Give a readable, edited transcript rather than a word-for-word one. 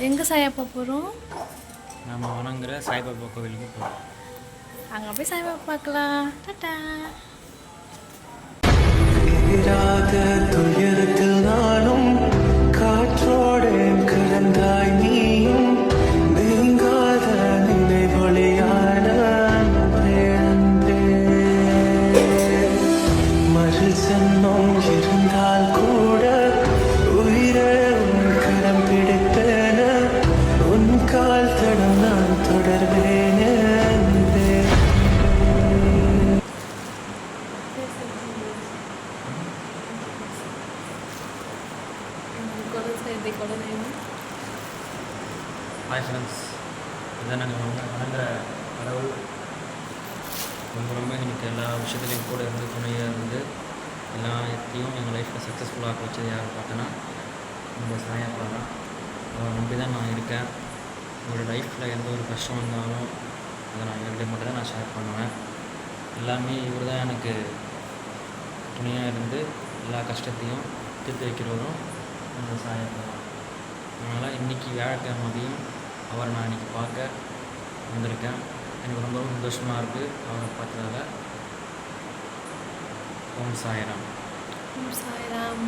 எங்கே சாயப்பா போகிறோம்? நம்ம வணங்குற சாய்பாபா கோவிலுக்கு போகிறோம். அங்கே போய் சாய்பாபா பார்க்கலாம். டாடா. துயரத்தில் நானும் காற்றோடு கலந்தாய் நீயும் நீங்காத நினைவொளியான மறு ஜன்மம் இருந்தால் கூட உயிரை உன் கரம் பிடிப்பேன உன் கால் தடம் நான் தொடர்வேன் அன்பே. ஹாய் ஃப்ரெண்ட்ஸ், இதான் நாங்கள் வணங்குற கடவுள் ரொம்ப எனக்கு எல்லா விஷயத்துலையும் கூட இருந்து துணையாக இருந்து எல்லாத்தையும் எங்கள் லைஃப்பில் சக்ஸஸ்ஃபுல்லாக வச்சது யாரும் பார்த்தோன்னா இந்த சாயப்பா தான். அவரை நம்பி தான் நான் இருக்கேன். என்னோடய லைஃப்பில் எந்த ஒரு கஷ்டம் வந்தாலும் அதை நான் இவர்கிட்ட மட்டும் தான் நான் ஷேர் பண்ணுவேன். எல்லாமே இவர் தான் எனக்கு துணையாக இருந்து எல்லா கஷ்டத்தையும் தீர்த்து வைக்கிறவரும் அந்த சாயப்பா தான். அதனால் இன்றைக்கி வியாழக்கிழமையும் அவரை நான் இன்றைக்கி பார்க்க வந்திருக்கேன். எனக்கு ரொம்ப சந்தோஷமாக இருக்குது அவரை பார்த்ததால. ஓம் சாய்ராம். சாய்ராம்.